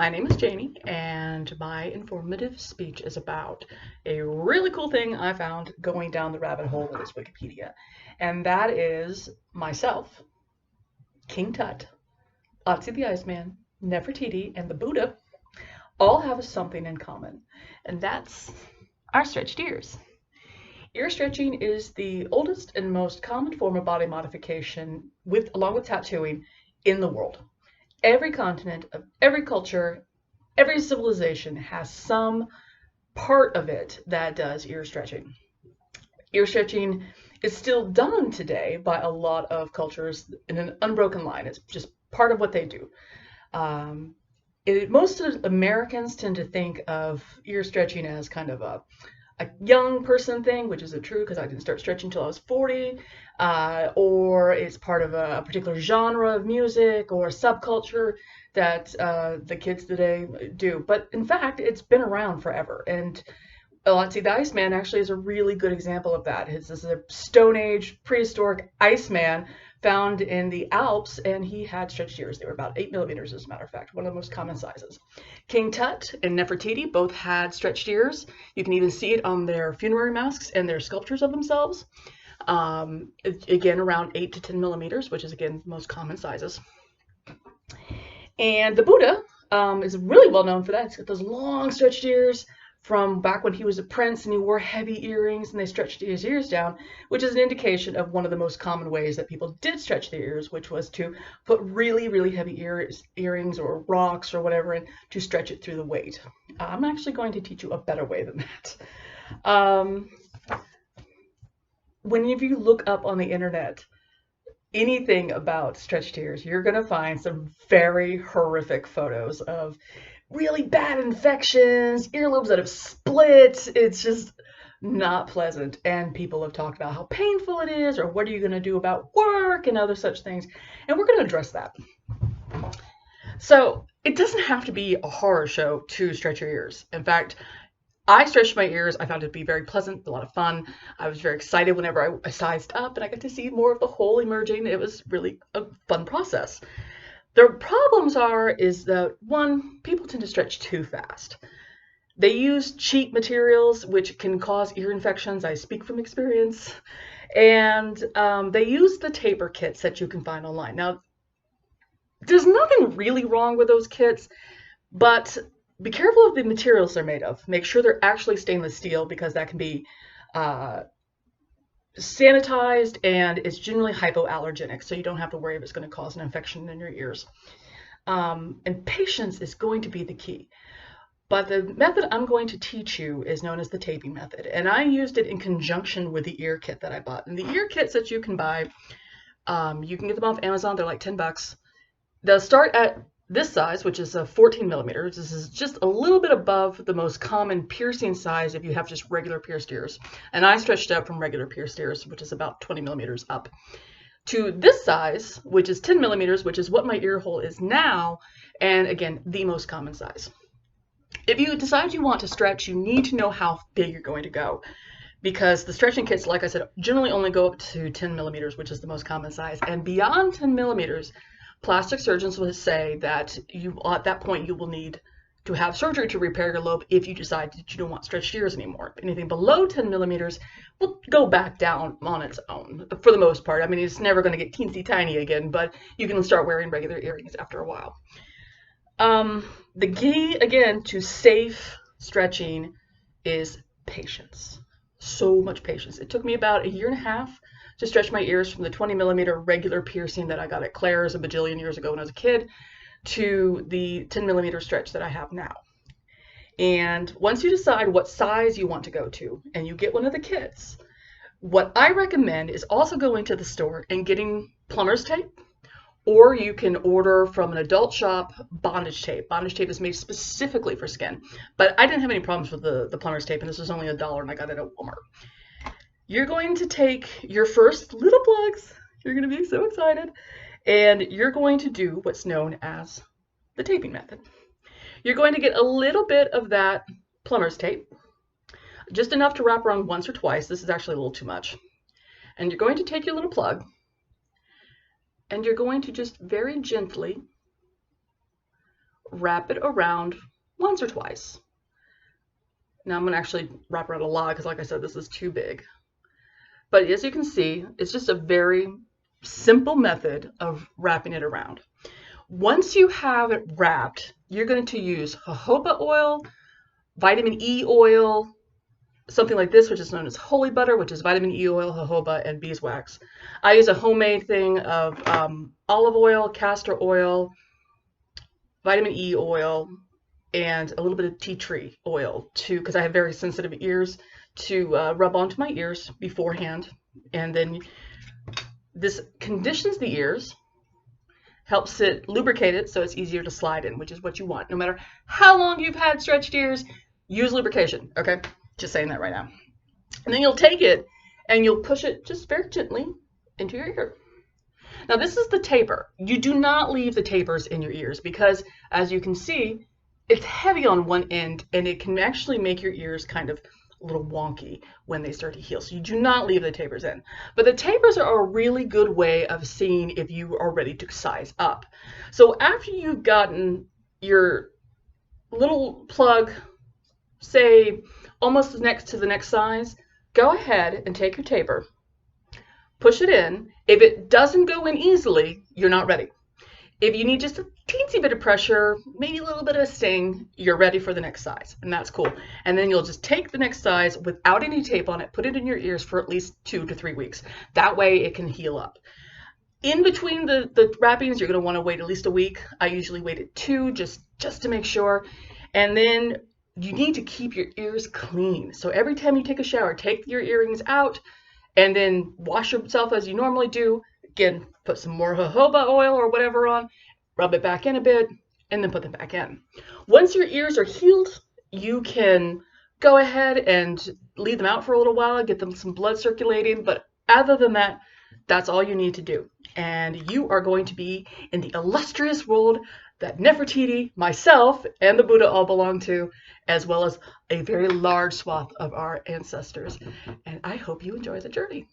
My name is Janie, and my informative speech is about a really cool thing I found going down the rabbit hole that is Wikipedia, and that is myself, King Tut, Otzi the Iceman, Nefertiti, and the Buddha all have something in common, and that's our stretched ears. Ear stretching is the oldest and most common form of body modification, along with tattooing, in the world. Every continent of every culture, every civilization has some part of it that does ear stretching. Ear stretching is still done today by a lot of cultures in an unbroken line. It's just part of what they do. Most of Americans tend to think of ear stretching as kind of a young person thing, which isn't true because I didn't start stretching until I was 40, or it's part of a particular genre of music or subculture that the kids today do. But in fact, it's been around forever. And Otzi the Iceman actually is a really good example of that. This is a Stone Age prehistoric Iceman found in the Alps, and he had stretched ears. They were about 8 millimeters, as a matter of fact, one of the most common sizes. King Tut and Nefertiti both had stretched ears. You can even see it on their funerary masks and their sculptures of themselves. Again, around 8 to 10 millimeters, which is, again, the most common sizes. And the Buddha is really well known for that. He's got those long stretched ears from back when he was a prince and he wore heavy earrings and they stretched his ears down, which is an indication of one of the most common ways that people did stretch their ears, which was to put really, really heavy earrings or rocks or whatever in to stretch it through the weight. I'm actually going to teach you a better way than that. Whenever you look up on the internet anything about stretched ears, you're going to find some very horrific photos of really bad infections, earlobes that have split. It's just not pleasant. And people have talked about how painful it is, or what are you going to do about work and other such things. And we're going to address that. So it doesn't have to be a horror show to stretch your ears. In fact, I stretched my ears. I found it to be very pleasant, a lot of fun. I was very excited whenever I sized up and I got to see more of the hole emerging. It was really a fun process. The problems is that, one, people tend to stretch too fast. They use cheap materials, which can cause ear infections. I speak from experience. And they use the taper kits that you can find online. Now, there's nothing really wrong with those kits, but be careful of the materials they're made of. Make sure they're actually stainless steel, because that can be sanitized, and it's generally hypoallergenic, so you don't have to worry if it's going to cause an infection in your ears. And patience is going to be the key. But the method I'm going to teach you is known as the taping method, and I used it in conjunction with the ear kit that I bought. And the ear kits that you can buy, you can get them off Amazon. They're like $10. They'll start at this size, which is a 14 millimeters. This is just a little bit above the most common piercing size if you have just regular pierced ears. And I stretched out from regular pierced ears, which is about 20 millimeters up, to this size, which is 10 millimeters, which is what my ear hole is now, and again, the most common size. If you decide you want to stretch, you need to know how big you're going to go, because the stretching kits, like I said, generally only go up to 10 millimeters, which is the most common size. And beyond 10 millimeters, plastic surgeons will say that at that point you will need to have surgery to repair your lobe if you decide that you don't want stretched ears anymore. Anything below 10 millimeters will go back down on its own for the most part. I mean, it's never going to get teensy tiny again, but you can start wearing regular earrings after a while. The key, again, to safe stretching is patience. So much patience. It took me about 1.5 years to stretch my ears from the 20 millimeter regular piercing that I got at Claire's a bajillion years ago when I was a kid to the 10 millimeter stretch that I have now. And once you decide what size you want to go to and you get one of the kits, what I recommend is also going to the store and getting plumber's tape, or you can order from an adult shop bondage tape. Bondage tape is made specifically for skin, but I didn't have any problems with the plumber's tape, and this was only $1 and I got it at Walmart. You're going to take your first little plugs, you're going to be so excited, and you're going to do what's known as the taping method. You're going to get a little bit of that plumber's tape, just enough to wrap around once or twice. This is actually a little too much. And you're going to take your little plug, and you're going to just very gently wrap it around once or twice. Now I'm going to actually wrap around a lot because, like I said, this is too big. But as you can see, it's just a very simple method of wrapping it around. Once you have it wrapped, you're going to use jojoba oil, vitamin E oil, something like this, which is known as holy butter, which is vitamin E oil, jojoba, and beeswax. I use a homemade thing of olive oil, castor oil, vitamin E oil, and a little bit of tea tree oil because I have very sensitive ears, to rub onto my ears beforehand. And then this conditions the ears, helps it lubricate it so it's easier to slide in, which is what you want. No matter how long you've had stretched ears, use lubrication, okay? Just saying that right now. And then you'll take it and you'll push it just very gently into your ear. Now this is the taper. You do not leave the tapers in your ears because, as you can see, it's heavy on one end and it can actually make your ears kind of a little wonky when they start to heal. So you do not leave the tapers in. But the tapers are a really good way of seeing if you are ready to size up. So after you've gotten your little plug, say almost next to the next size, go ahead and take your taper, push it in. If it doesn't go in easily, you're not ready. If you need just a teensy bit of pressure, maybe a little bit of a sting, you're ready for the next size, and that's cool. And then you'll just take the next size without any tape on it, put it in your ears for at least 2 to 3 weeks. That way it can heal up. In between the wrappings, you're going to want to wait at least a week. I usually wait at 2 just to make sure. And then you need to keep your ears clean. So every time you take a shower, take your earrings out and then wash yourself as you normally do. Again, put some more jojoba oil or whatever on, rub it back in a bit, and then put them back in. Once your ears are healed, you can go ahead and leave them out for a little while, get them some blood circulating, but other than that, that's all you need to do. And you are going to be in the illustrious world that Nefertiti, myself, and the Buddha all belong to, as well as a very large swath of our ancestors. And I hope you enjoy the journey.